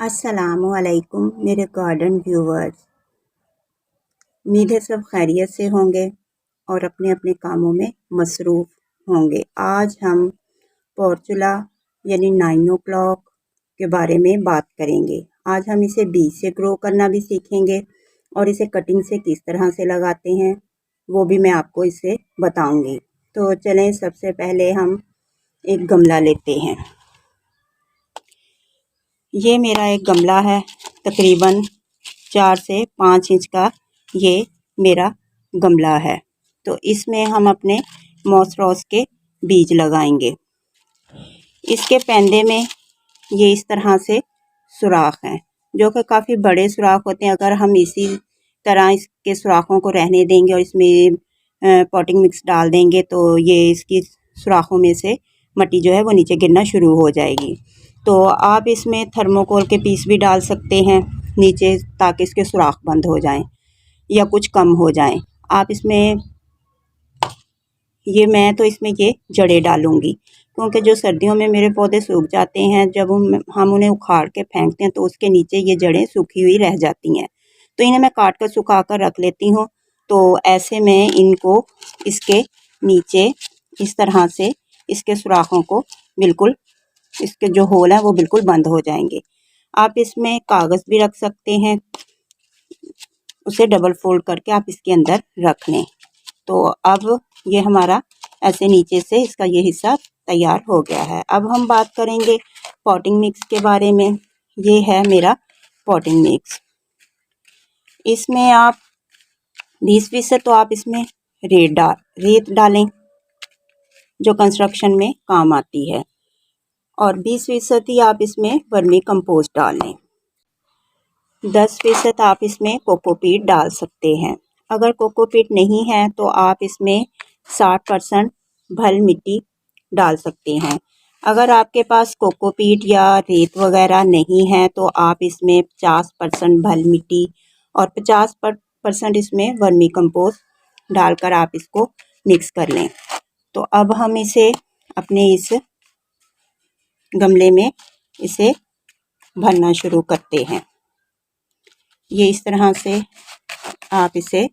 अस्सलामुअलैकुम मेरे garden viewers. उम्मीद है सब खैरियत से होंगे और अपने अपने कामों में मसरूफ़ होंगे। आज हम पोर्चुला यानी 9 o'clock के बारे में बात करेंगे। आज हम इसे बीज से ग्रो करना भी सीखेंगे और इसे कटिंग से किस तरह से लगाते हैं वो भी मैं आपको इससे बताऊंगी। तो चलें, सबसे पहले हम एक गमला लेते हैं। ये मेरा एक गमला है, तकरीबन 4 से 5 इंच का ये मेरा गमला है। तो इसमें हम अपने मॉस रोज़ के बीज लगाएंगे। इसके पैंदे में ये इस तरह से सुराख हैं, जो कि काफ़ी बड़े सुराख होते हैं। अगर हम इसी तरह इसके सुराखों को रहने देंगे और इसमें पॉटिंग मिक्स डाल देंगे तो ये इसकी सुराखों में से मिट्टी जो है वो नीचे गिरना शुरू हो जाएगी। तो आप इसमें थर्मोकोल के पीस भी डाल सकते हैं नीचे, ताकि इसके सुराख बंद हो जाएं या कुछ कम हो जाएं। आप इसमें मैं तो इसमें ये जड़ें डालूंगी, क्योंकि जो सर्दियों में मेरे पौधे सूख जाते हैं, जब हम उन्हें उखाड़ के फेंकते हैं तो उसके नीचे ये जड़ें सूखी हुई रह जाती हैं। तो इन्हें मैं काट कर सुखा कर रख लेती हूँ। तो ऐसे में इनको इसके नीचे इस तरह से इसके सुराखों को बिल्कुल, इसके जो होल है वो बिल्कुल बंद हो जाएंगे। आप इसमें कागज़ भी रख सकते हैं, उसे डबल फोल्ड करके आप इसके अंदर रख लें। तो अब ये हमारा ऐसे नीचे से इसका ये हिस्सा तैयार हो गया है। अब हम बात करेंगे पॉटिंग मिक्स के बारे में। ये है मेरा पॉटिंग मिक्स। इसमें आप 20% तो आप इसमें रेत डालें, जो कंस्ट्रक्शन में काम आती है, और 20% ही आप इसमें वर्मी कंपोस्ट डालें। 10% आप इसमें कोकोपीट डाल सकते हैं। अगर कोकोपीट नहीं है तो आप इसमें 60% भल मिट्टी डाल सकते हैं। अगर आपके पास कोकोपीट या रेत वगैरह नहीं है तो आप इसमें 50% भल मिट्टी और 50% इसमें वर्मी कंपोस्ट डालकर आप इसको मिक्स कर लें। तो अब हम इसे अपने इस गमले में इसे भरना शुरू करते हैं। ये इस तरह से आप इसे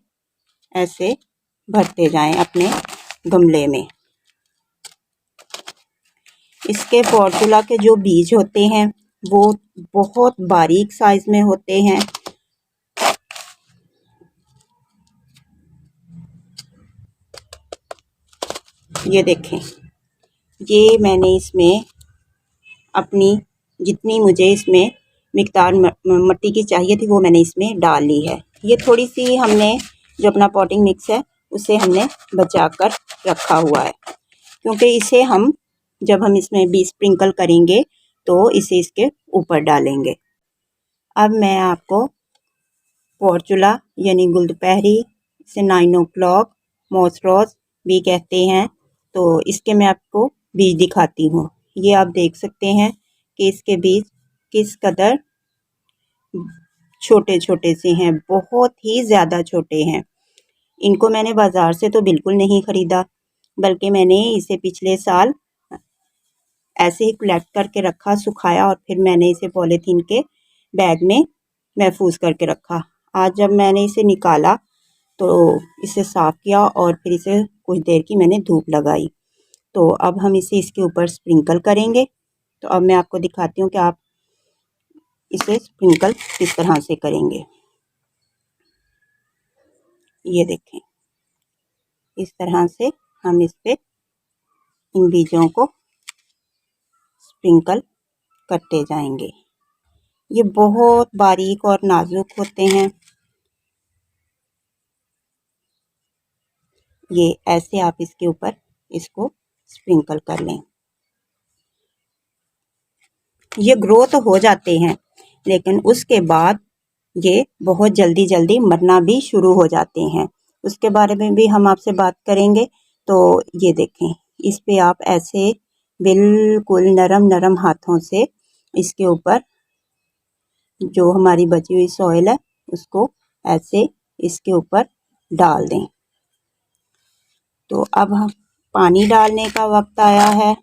ऐसे भरते जाएं अपने गमले में। इसके पोर्चुला के जो बीज होते हैं वो बहुत बारीक साइज में होते हैं। ये देखें, ये मैंने इसमें अपनी जितनी मुझे इसमें मिक़दार मिट्टी की चाहिए थी वो मैंने इसमें डाल ली है। ये थोड़ी सी हमने जो अपना पॉटिंग मिक्स है उसे हमने बचा कर रखा हुआ है, क्योंकि इसे हम जब हम इसमें बीज स्प्रिंकल करेंगे तो इसे इसके ऊपर डालेंगे। अब मैं आपको पोर्चुला यानी गुलदपहरी, इसे 9 o'clock, मॉस रोज़ भी कहते हैं, तो इसके मैं आपको बीज दिखाती हूँ। ये आप देख सकते हैं कि इसके बीज किस कदर छोटे छोटे से हैं, बहुत ही ज़्यादा छोटे हैं। इनको मैंने बाज़ार से तो बिल्कुल नहीं ख़रीदा, बल्कि मैंने इसे पिछले साल ऐसे ही कलेक्ट करके रखा, सुखाया और फिर मैंने इसे पॉलीथीन के बैग में महफूज करके रखा। आज जब मैंने इसे निकाला तो इसे साफ़ किया और फिर इसे कुछ देर की मैंने धूप लगाई। तो अब हम इसे इसके ऊपर स्प्रिंकल करेंगे। तो अब मैं आपको दिखाती हूँ कि आप इसे स्प्रिंकल किस तरह से करेंगे। ये देखें, इस तरह से हम इस पे इन बीजों को स्प्रिंकल करते जाएंगे। ये बहुत बारीक और नाजुक होते हैं। ये ऐसे आप इसके ऊपर इसको स्प्रिंकल कर लें। ये ग्रो तो हो जाते हैं, लेकिन उसके बाद ये बहुत जल्दी जल्दी मरना भी शुरू हो जाते हैं। उसके बारे में भी हम आपसे बात करेंगे। तो ये देखें, इस पे आप ऐसे बिल्कुल नरम नरम हाथों से इसके ऊपर जो हमारी बची हुई सॉइल है उसको ऐसे इसके ऊपर डाल दें। तो अब हम पानी डालने का वक्त आया है।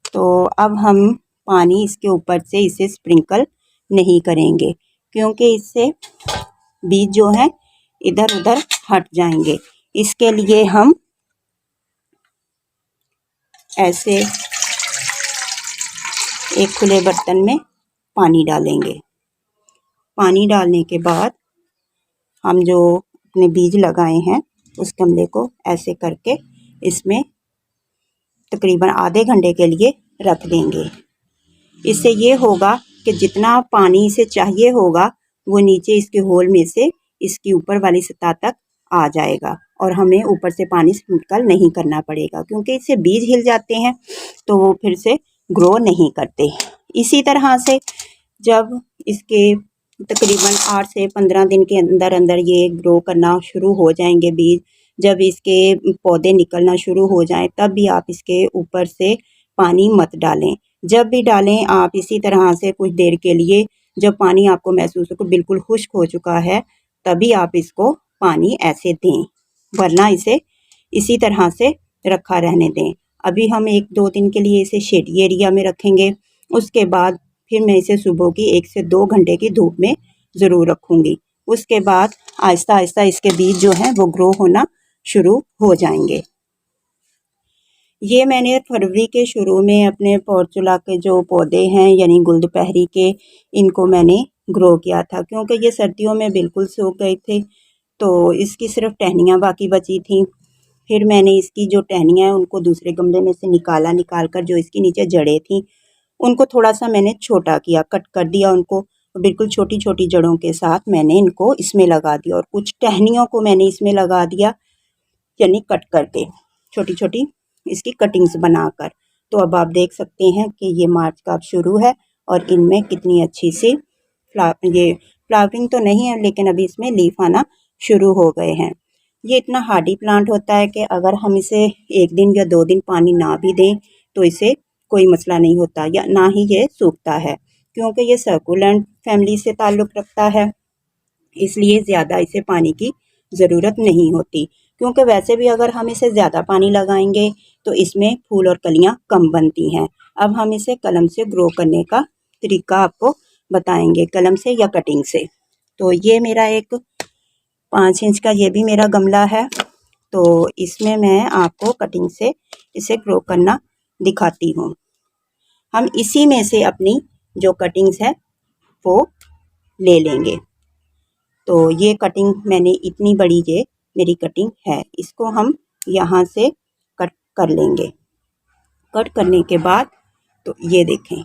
तो अब हम पानी इसके ऊपर से इसे स्प्रिंकल नहीं करेंगे, क्योंकि इससे बीज जो है इधर उधर हट जाएंगे। इसके लिए हम ऐसे एक खुले बर्तन में पानी डालेंगे। पानी डालने के बाद हम जो अपने बीज लगाए हैं उस गमले को ऐसे करके इसमें तकरीबन आधे घंटे के लिए रख देंगे। इससे ये होगा कि जितना पानी इसे चाहिए होगा वो नीचे इसके होल में से इसकी ऊपर वाली सतह तक आ जाएगा और हमें ऊपर से पानी स्प्रिंकल नहीं करना पड़ेगा, क्योंकि इससे बीज हिल जाते हैं तो वो फिर से ग्रो नहीं करते। इसी तरह से जब इसके तकरीबन 8 से 15 दिन के अंदर अंदर ये ग्रो करना शुरू हो जाएंगे बीज, जब इसके पौधे निकलना शुरू हो जाएं तब भी आप इसके ऊपर से पानी मत डालें। जब भी डालें आप इसी तरह से कुछ देर के लिए, जब पानी आपको महसूस हो कि बिल्कुल खुश्क हो चुका है तभी आप इसको पानी ऐसे दें, वरना इसे इसी तरह से रखा रहने दें। अभी हम 1-2 दिन के लिए इसे शेडी एरिया में रखेंगे। उसके बाद फिर मैं इसे सुबह की 1 से 2 घंटे की धूप में ज़रूर रखूँगी। उसके बाद आहिस्ता आहिस्ता इसके बीज जो हैं वो ग्रो होना शुरू हो जाएंगे। ये मैंने फरवरी के शुरू में अपने पोर्चुला के जो पौधे हैं यानी गुलदपहरी के, इनको मैंने ग्रो किया था, क्योंकि ये सर्दियों में बिल्कुल सूख गए थे तो इसकी सिर्फ टहनियाँ बाकी बची थी। फिर मैंने इसकी जो टहनियाँ हैं उनको दूसरे गमले में से निकाल कर जो इसकी नीचे जड़ें थी उनको थोड़ा सा मैंने छोटा किया, कट कर दिया उनको। बिल्कुल छोटी छोटी जड़ों के साथ मैंने इनको इसमें लगा दिया और कुछ टहनियों को मैंने इसमें लगा दिया, यानी कट करके छोटी छोटी इसकी कटिंग्स बनाकर। तो अब आप देख सकते हैं कि ये मार्च का अब शुरू है और इनमें कितनी अच्छी सी ये फ्लावरिंग तो नहीं है लेकिन अभी इसमें लीफ आना शुरू हो गए हैं। ये इतना हार्डी प्लांट होता है कि अगर हम इसे 1 दिन या 2 दिन पानी ना भी दें तो इसे कोई मसला नहीं होता, या ना ही ये सूखता है, क्योंकि ये सर्कुलेंट फैमिली से ताल्लुक़ रखता है, इसलिए ज़्यादा इसे पानी की ज़रूरत नहीं होती। क्योंकि वैसे भी अगर हम इसे ज़्यादा पानी लगाएंगे तो इसमें फूल और कलियां कम बनती हैं। अब हम इसे कलम से ग्रो करने का तरीका आपको बताएंगे, कलम से या कटिंग से। तो ये मेरा एक 5 इंच का ये भी मेरा गमला है, तो इसमें मैं आपको कटिंग से इसे ग्रो करना दिखाती हूँ। हम इसी में से अपनी जो कटिंग्स है वो ले लेंगे। तो ये कटिंग मैंने इतनी बड़ी ये मेरी कटिंग है, इसको हम यहाँ से कट कर लेंगे। कट करने के बाद तो ये देखें,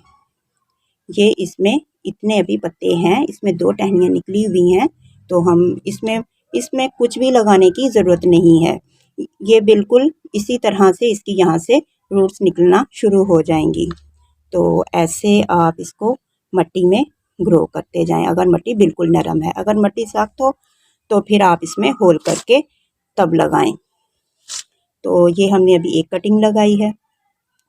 ये इसमें इतने अभी पत्ते हैं, इसमें 2 टहनियाँ निकली हुई हैं, तो हम इसमें कुछ भी लगाने की ज़रूरत नहीं है। ये बिल्कुल इसी तरह से इसकी यहाँ से रूट्स निकलना शुरू हो जाएंगी। तो ऐसे आप इसको मिट्टी में ग्रो करते जाएं। अगर मिट्टी बिल्कुल नरम है, अगर मिट्टी सख्त हो तो फिर आप इसमें होल करके तब लगाएं। तो ये हमने अभी एक कटिंग लगाई है,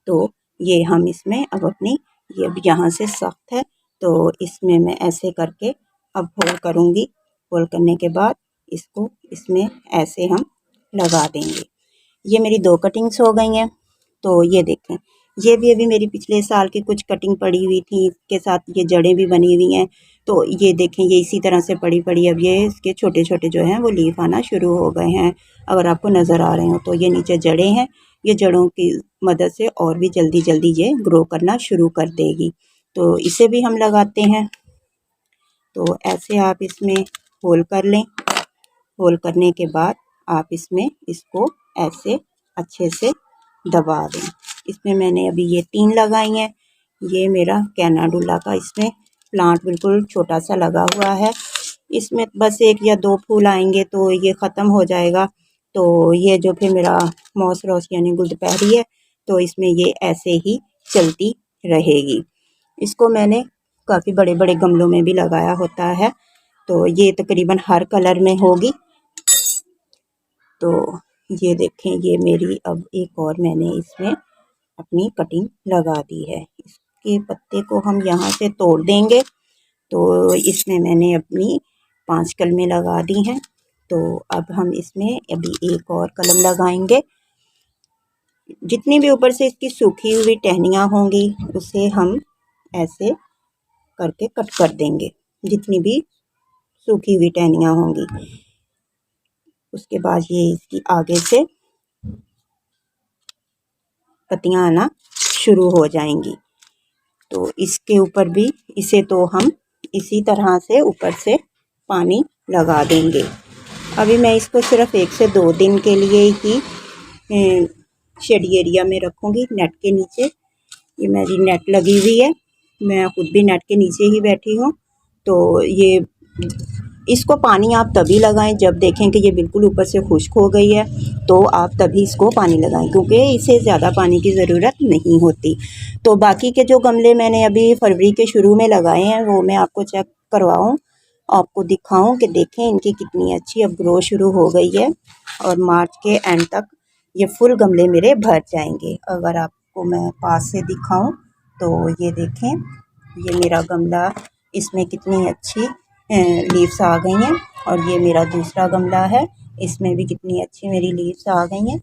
तो ये हम इसमें अब अपनी, ये अब यहाँ से सख्त है तो इसमें मैं ऐसे करके अब होल करूँगी। होल करने के बाद इसको इसमें ऐसे हम लगा देंगे। ये मेरी 2 कटिंग्स हो गई हैं। तो ये देखें, ये भी अभी मेरी पिछले साल की कुछ कटिंग पड़ी हुई थी, इसके साथ ये जड़ें भी बनी हुई हैं। तो ये देखें, ये इसी तरह से पड़ी पड़ी अब ये इसके छोटे छोटे जो हैं वो लीफ आना शुरू हो गए हैं। अगर आपको नज़र आ रहे हो तो ये नीचे जड़ें हैं, ये जड़ों की मदद से और भी जल्दी जल्दी ये ग्रो करना शुरू कर देगी। तो इसे भी हम लगाते हैं। तो ऐसे आप इसमें होल कर लें। होल करने के बाद आप इसमें इसको ऐसे अच्छे से दबा दें। इसमें मैंने अभी ये 3 लगाई हैं। ये मेरा कैनाडुला का इसमें प्लांट बिल्कुल छोटा सा लगा हुआ है, इसमें बस 1 या 2 फूल आएंगे तो ये ख़त्म हो जाएगा। तो ये जो फिर मेरा मॉस रोज़ यानी गुलदपहरी है, तो इसमें ये ऐसे ही चलती रहेगी। इसको मैंने काफ़ी बड़े बड़े गमलों में भी लगाया होता है, तो ये तकरीबन हर कलर में होगी। तो ये देखें, ये मेरी अब एक और मैंने इसमें अपनी कटिंग लगा दी है। इसके पत्ते को हम यहाँ से तोड़ देंगे। तो इसमें मैंने अपनी 5 कलमें लगा दी हैं। तो अब हम इसमें अभी एक और कलम लगाएंगे। जितनी भी ऊपर से इसकी सूखी हुई टहनियाँ होंगी उसे हम ऐसे करके कट कर देंगे, जितनी भी सूखी हुई टहनियाँ होंगी। उसके बाद ये इसकी आगे से पत्तियाँ आना शुरू हो जाएंगी। तो इसके ऊपर भी इसे तो हम इसी तरह से ऊपर से पानी लगा देंगे। अभी मैं इसको सिर्फ 1 से 2 दिन के लिए ही शेड एरिया में रखूँगी, नेट के नीचे। ये मेरी नेट लगी हुई है, मैं खुद भी नेट के नीचे ही बैठी हूँ। तो ये इसको पानी आप तभी लगाएं जब देखें कि ये बिल्कुल ऊपर से खुश्क हो गई है, तो आप तभी इसको पानी लगाएं, क्योंकि इसे ज़्यादा पानी की ज़रूरत नहीं होती। तो बाकी के जो गमले मैंने अभी फरवरी के शुरू में लगाए हैं वो मैं आपको चेक करवाऊँ, आपको दिखाऊं कि देखें इनकी कितनी अच्छी अब ग्रो शुरू हो गई है, और मार्च के एंड तक ये फुल गमले मेरे भर जाएंगे। अगर आपको मैं पास से दिखाऊं तो ये देखें, ये मेरा गमला, इसमें कितनी अच्छी लीव्स आ गई हैं, और ये मेरा दूसरा गमला है, इसमें भी कितनी अच्छी मेरी लीव्स आ गई हैं।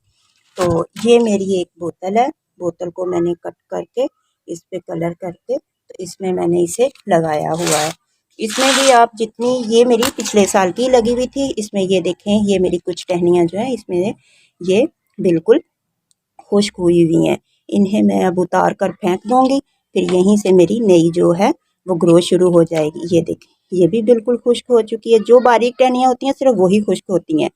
तो ये मेरी एक बोतल है, बोतल को मैंने कट करके इस पे कलर करके तो इसमें मैंने इसे लगाया हुआ है। इसमें भी आप जितनी, ये मेरी पिछले साल की लगी हुई थी, इसमें ये देखें ये मेरी कुछ टहनियाँ जो है इसमें ये बिल्कुल खुश्क हुई हुई हैं। इन्हें मैं अब उतार कर फेंक दूँगी, फिर यहीं से मेरी नई जो है वो ग्रो शुरू हो जाएगी। ये देखें ये भी बिल्कुल खुश्क हो चुकी है। जो बारीक टहनियाँ होती हैं सिर्फ वही खुश्क होती हैं,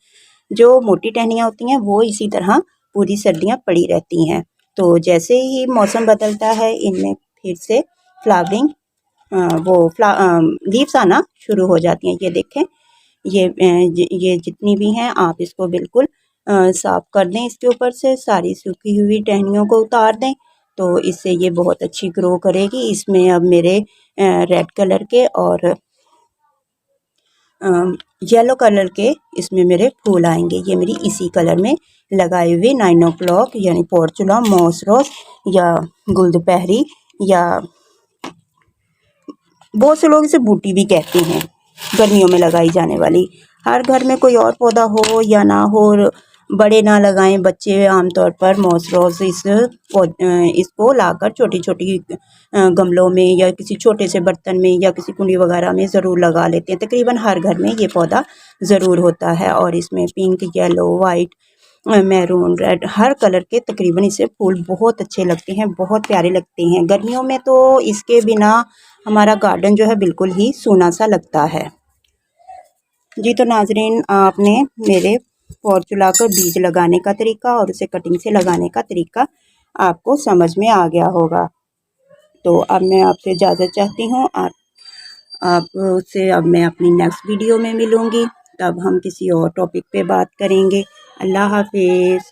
जो मोटी टहनियाँ होती हैं वो इसी तरह पूरी सर्दियाँ पड़ी रहती हैं। तो जैसे ही मौसम बदलता है इनमें फिर से फ्लावरिंग लीव्स आना शुरू हो जाती हैं। ये देखें ये जितनी भी हैं आप इसको बिल्कुल साफ़ कर दें, इसके ऊपर से सारी सूखी हुई टहनियों को उतार दें, तो इससे ये बहुत अच्छी ग्रो करेगी। इसमें अब मेरे रेड कलर के और येलो कलर के इसमें मेरे फूल आएंगे। ये मेरी इसी कलर में लगाए हुए 9 o'clock यानी पोर्चुला, मॉस रोज या गुलदपहरी, या बहुत से लोग इसे बूटी भी कहते हैं, गर्मियों में लगाई जाने वाली। हर घर में कोई और पौधा हो या ना हो, बड़े ना लगाएं, बच्चे आमतौर पर मॉस रोज इसको लाकर छोटी छोटी गमलों में या किसी छोटे से बर्तन में या किसी कुंडी वगैरह में ज़रूर लगा लेते हैं। तकरीबन हर घर में ये पौधा ज़रूर होता है, और इसमें pink, yellow, white, maroon, red हर कलर के तकरीबन इसे फूल बहुत अच्छे लगते हैं, बहुत प्यारे लगते हैं। गर्मियों में तो इसके बिना हमारा गार्डन जो है बिल्कुल ही सूना सा लगता है। जी तो नाजरीन, आपने मेरे पोर्चुला को बीज लगाने का तरीका और उसे कटिंग से लगाने का तरीका आपको समझ में आ गया होगा। तो अब मैं आपसे इजाज़त चाहती हूँ, आपसे अब मैं अपनी नेक्स्ट वीडियो में मिलूँगी, तब हम किसी और टॉपिक पे बात करेंगे। अल्लाह हाफिज़।